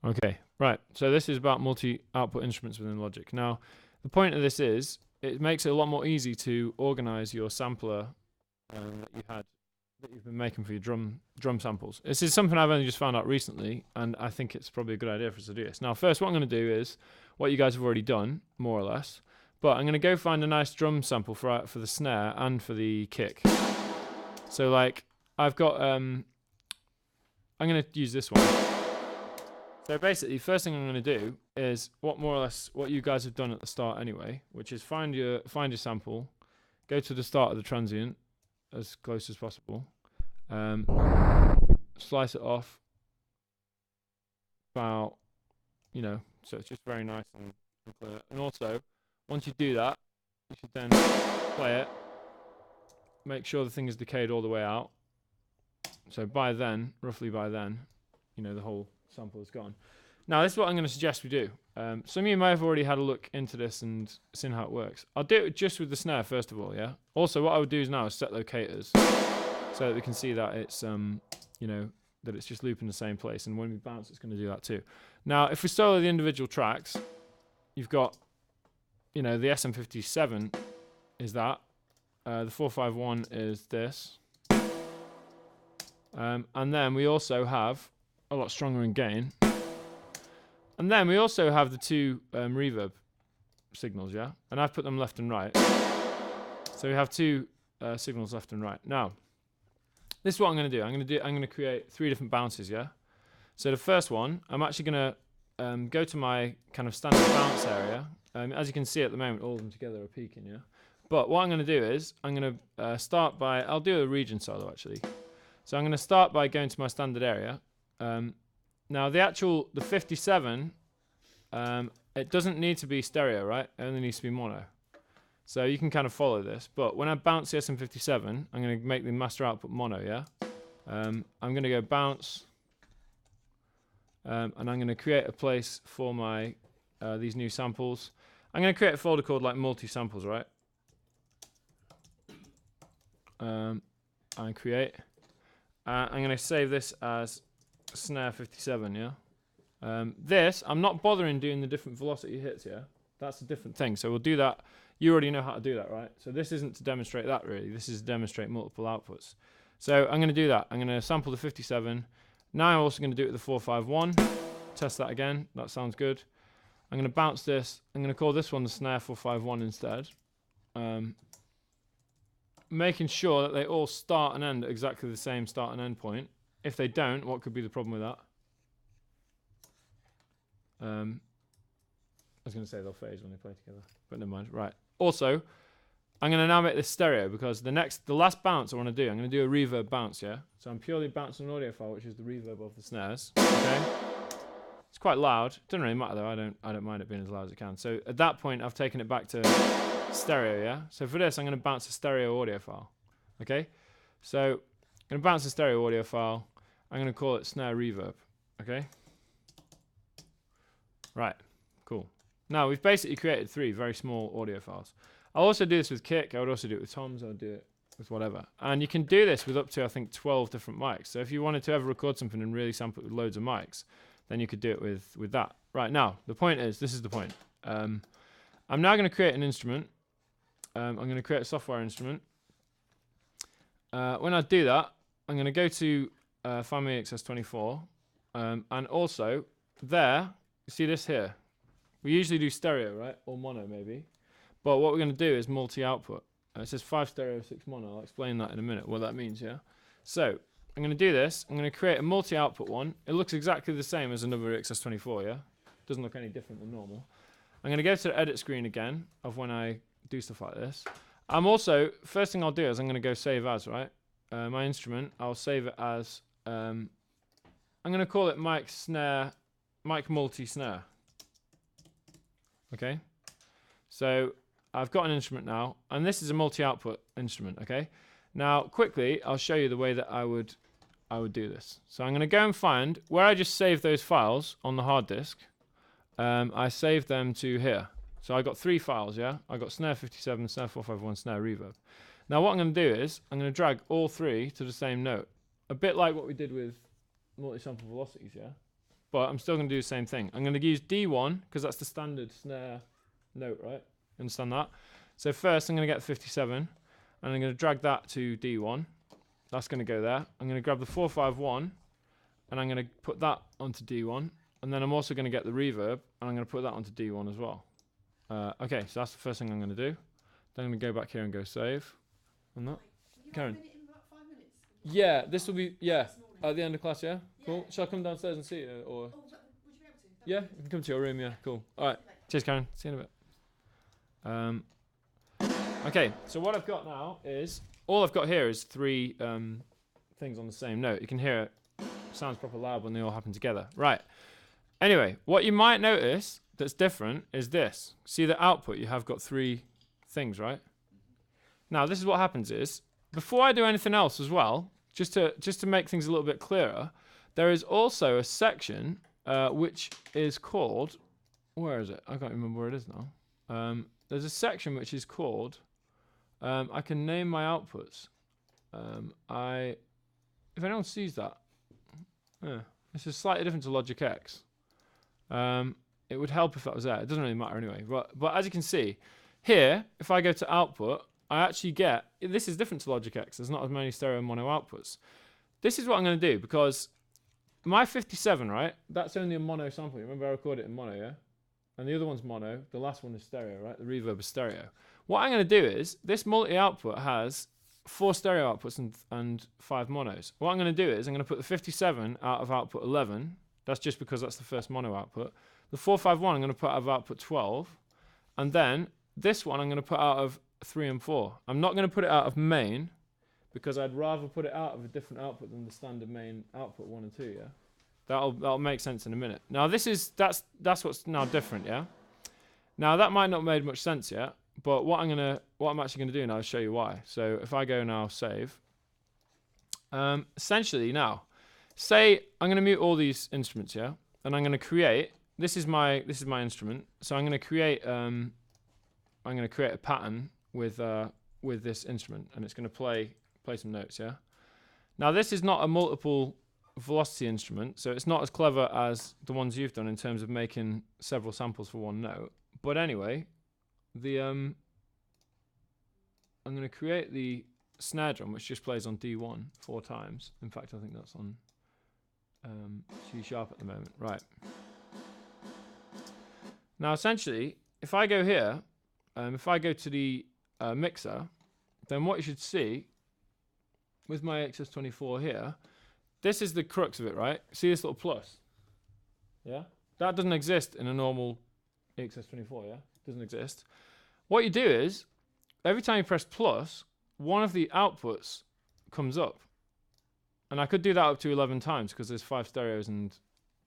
Okay, right. So this is about multi-output instruments within Logic. Now, the point of this is it makes it a lot more easy to organize your sampler that you've been making for your drum samples. This is something I've only just found out recently, and I think it's probably a good idea for us to do this. Now, first, what I'm going to do is what you guys have already done, more or less, but I'm going to go find a nice drum sample for the snare and for the kick. So, like, I've got I'm going to use this one. So basically, first thing I'm going to do is more or less what you guys have done at the start anyway, which is find your sample, go to the start of the transient as close as possible, slice it off about, so it's just very nice and clear. And also, once you do that, you should then play it, make sure the thing is decayed all the way out. So by then, roughly by then, the whole sample is gone. Now this is what I'm going to suggest we do. Some of you may have already had a look into this and seen how it works. I'll do it just with the snare first of all, yeah? Also what I would do is now is set locators so that we can see that it's that it's just looping the same place, and when we bounce it's going to do that too. Now if we solo the individual tracks, you've got the SM57 is that, the 451 is this, and then we also have a lot stronger in gain. And then we also have the two reverb signals, yeah? And I've put them left and right. So we have two signals left and right. Now, this is what I'm going to do. I'm going to create 3 different bounces, yeah? So the first one, I'm actually going to go to my kind of standard bounce area. As you can see at the moment, all of them together are peaking, yeah? But what I'm going to do is, I'm going to start by, I'll do a region solo actually. So I'm going to start by going to my standard area. Now the 57, it doesn't need to be stereo, right? It only needs to be mono. So you can kind of follow this. But when I bounce the SM57, I'm going to make the master output mono, yeah? I'm going to go bounce, and I'm going to create a place for my these new samples. I'm going to create a folder called like multi-samples, right? And create. I'm going to save this as snare 57, yeah? This, I'm not bothering doing the different velocity hits, yeah? That's a different thing. So we'll do that. You already know how to do that, right? So this isn't to demonstrate that, really. This is to demonstrate multiple outputs. So I'm going to do that. I'm going to sample the 57. Now I'm also going to do it with the 451. Test that again. That sounds good. I'm going to bounce this. I'm going to call this one the snare 451 instead. Making sure that they all start and end at exactly the same start and end point. If they don't, what could be the problem with that? I was going to say they'll phase when they play together, but never mind. Right. Also, I'm going to now make this stereo because the last bounce I want to do, I'm going to do a reverb bounce, yeah? So I'm purely bouncing an audio file, which is the reverb of the snares, okay? It's quite loud. It doesn't really matter though. I don't mind it being as loud as it can. So at that point, I've taken it back to stereo, yeah? So for this, I'm going to bounce a stereo audio file, okay? So I'm going to bounce a stereo audio file. I'm going to call it snare reverb, okay? Right, cool. Now we've basically created 3 very small audio files. I'll also do this with kick. I would also do it with toms. I would do it with whatever. And you can do this with up to, I think, 12 different mics. So if you wanted to ever record something and really sample it with loads of mics, then you could do it with that. Right, now, the point is, this is the point. I'm now going to create an instrument. I'm going to create a software instrument. When I do that, I'm going to go to find my EXS24. And also, there, you see this here? We usually do stereo, right? Or mono, maybe. But what we're going to do is multi-output. It says 5 stereo, 6 mono. I'll explain that in a minute, what that means, yeah? So, I'm going to do this. I'm going to create a multi-output one. It looks exactly the same as another EXS24, yeah? Doesn't look any different than normal. I'm going to go to the edit screen again of when I do stuff like this. I'm also, first thing I'll do is I'm going to go save as, right? My instrument, I'll save it as, I'm going to call it mic multi-snare. Okay? So, I've got an instrument now, and this is a multi-output instrument, okay? Now, quickly, I'll show you the way that I would do this. So I'm going to go and find where I just saved those files on the hard disk. I saved them to here. So I got 3 files, yeah? I got snare 57, snare 451, snare reverb. Now what I'm going to do is, I'm going to drag all 3 to the same note. A bit like what we did with multi-sample velocities, yeah? but I'm still going to do the same thing. I'm going to use D1 because that's the standard snare note, right? Understand that? So first I'm going to get 57 and I'm going to drag that to D1. That's going to go there. I'm going to grab the 451 and I'm going to put that onto D1. And then I'm also going to get the reverb and I'm going to put that onto D1 as well. Okay, so that's the first thing I'm going to do. Then I'm going to go back here and go save. On that. Karen. In about 5 minutes. Yeah, this will be, yeah, at the end of class, yeah? Cool. Shall I come downstairs and see you? Or? Oh, would you be able to? Yeah, you can come to your room, yeah, cool. Alright, cheers Karen, see you in a bit. Okay, so what I've got now is, all I've got here is 3 things on the same note. You can hear it sounds proper loud when they all happen together. Right, anyway, what you might notice that's different is this. See the output, you have got 3 things, right? Now this is what happens is, before I do anything else as well, just to make things a little bit clearer, there is also a section which is called, where is it? I can't remember where it is now. There's a section which is called, I can name my outputs. If anyone sees that, this is slightly different to Logic X. It would help if that was there. It doesn't really matter anyway. But as you can see, here, if I go to output, I actually get, this is different to Logic X. There's not as many stereo and mono outputs. This is what I'm going to do because my 57, right, that's only a mono sample. Remember I recorded it in mono, yeah? And the other one's mono. The last one is stereo, right? The reverb is stereo. What I'm going to do is, this multi-output has 4 stereo outputs and 5 monos. What I'm going to do is, I'm going to put the 57 out of output 11. That's just because that's the first mono output. The 451 I'm going to put out of output 12. And then this one I'm going to put out of 3 and 4. I'm not going to put it out of main because I'd rather put it out of a different output than the standard main output 1 and 2, yeah? That'll make sense in a minute. Now that's what's now different, yeah? Now that might not have made much sense yet, but what I'm actually gonna do now is show you why. So if I go now save, essentially now, say I'm gonna mute all these instruments, yeah? And I'm gonna create, this is my instrument, so I'm gonna create a pattern with this instrument, and it's going to play some notes, yeah? Now this is not a multiple velocity instrument, so it's not as clever as the ones you've done in terms of making several samples for one note. But anyway, I'm going to create the snare drum, which just plays on D1 4 times. In fact, I think that's on C sharp at the moment. Right. Now essentially, if I go here, if I go to the mixer, then what you should see with my EXS24 here, this is the crux of it, right? See this little plus? Yeah? That doesn't exist in a normal EXS24, yeah? Doesn't exist. What you do is, every time you press plus, one of the outputs comes up. And I could do that up to 11 times because there's 5 stereos and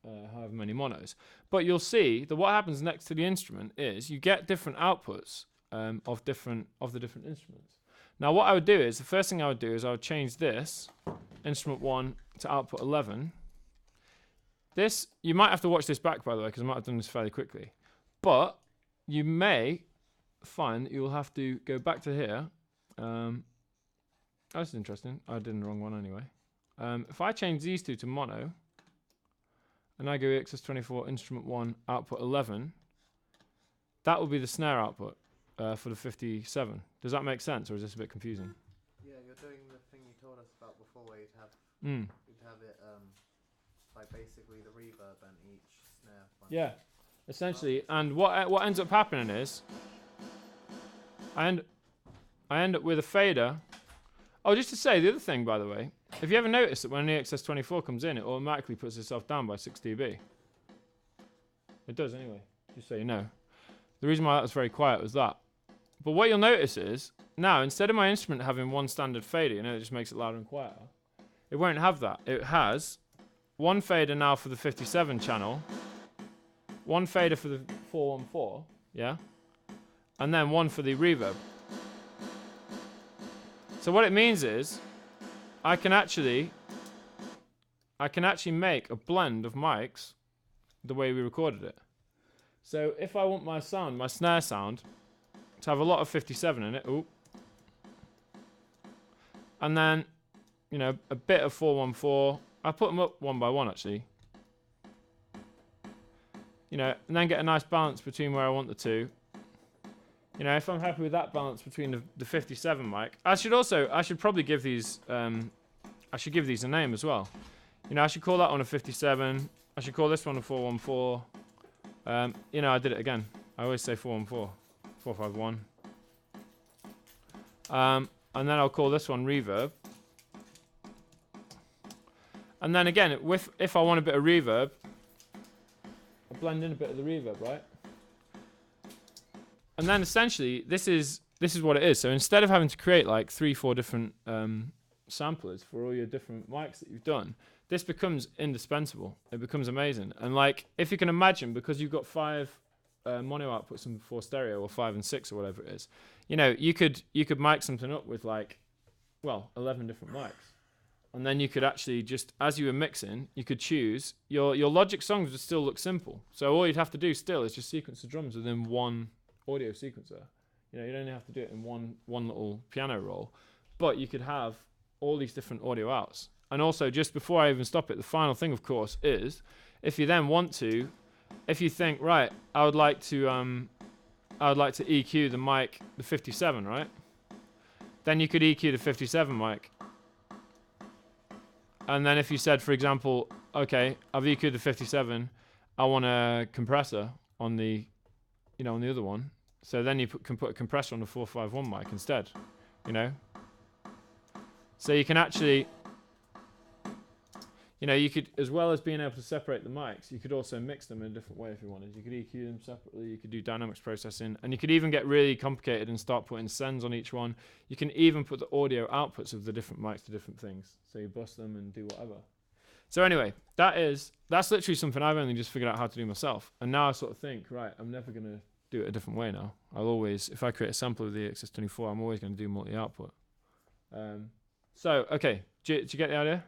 however many monos. But you'll see that what happens next to the instrument is you get different outputs of the different instruments. Now what I would do is, the first thing I would do is I would change this, instrument 1 to output 11. This, you might have to watch this back by the way, because I might have done this fairly quickly. But you may find that you will have to go back to here. That's interesting. I did the wrong one anyway. If I change these two to mono, and I go EXS24 instrument 1 output 11, that will be the snare output for the 57. Does that make sense, or is this a bit confusing? Yeah, you're doing the thing you told us about before, where you'd have it like basically the reverb and each snare. Yeah, essentially. And what ends up happening is I end up with a fader. Oh, just to say the other thing, by the way, if you ever notice that when an EXS24 comes in, it automatically puts itself down by 6 dB. It does anyway, just so you know. The reason why that was very quiet was that. But what you'll notice is, now, instead of my instrument having one standard fader, you know, it just makes it louder and quieter, it won't have that. It has one fader now for the 57 channel, one fader for the 414, yeah? And then one for the reverb. So what it means is, I can actually make a blend of mics the way we recorded it. So if I want my sound, my snare sound, to have a lot of 57 in it, and then, you know, a bit of 414, I put them up one by one actually. you know, and then get a nice balance between where I want the two. You know, if I'm happy with that balance between the 57 mic, I should probably give these, I should give these a name as well. You know, I should call that one a 57. I should call this one a 414. You know, I did it again. I always say 414, 451. And then I'll call this one reverb. And then again, if I want a bit of reverb, I'll blend in a bit of the reverb, right? And then essentially, this is what it is. So instead of having to create like 3-4 different samplers for all your different mics that you've done, this becomes indispensable. It becomes amazing. And like, if you can imagine, because you've got 5 mono outputs and 4 stereo, or 5 and 6 or whatever it is, you know, you could mic something up with like, well, 11 different mics. And then you could actually just, as you were mixing, you could choose, your Logic songs would still look simple. So all you'd have to do still is just sequence the drums within one audio sequencer. You know, you don't only have to do it in one little piano roll, but you could have all these different audio outs. And also, just before I even stop it, the final thing, of course, is if you then want to, if you think, right, I would like to EQ the mic, the 57, right? Then you could EQ the 57 mic. And then if you said, for example, okay, I've EQ'd the 57, I want a compressor on the, you know, on the other one. So then you can put a compressor on the 451 mic instead, you know? So you can actually, you know, you could, as well as being able to separate the mics, you could also mix them in a different way if you wanted. You could EQ them separately, you could do dynamics processing, and you could even get really complicated and start putting sends on each one. You can even put the audio outputs of the different mics to different things. So you bus them and do whatever. So anyway, that's literally something I've only just figured out how to do myself. And now I sort of think, right, I'm never going to do it a different way now. I'll always, if I create a sample of the EXS24, I'm always going to do multi-output. So, okay, do you get the idea?